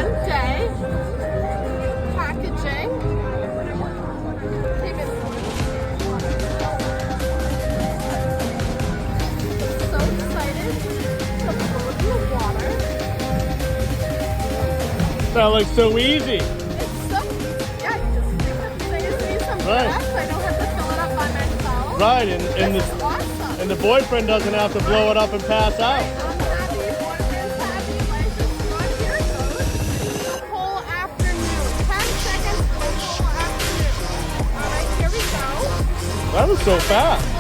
one day packaging. So excited to float in the water. That looks so easy. It's so, yeah, you just stick the thing and see some Right. breath. I don't have to fill it up by myself. Right, This is awesome. and the boyfriend doesn't have to blow it up and pass out. I'm happy, boyfriend's happy, life is fun. Here it goes. The whole afternoon. 10 seconds for the whole afternoon. Alright, here we go. That was so fast.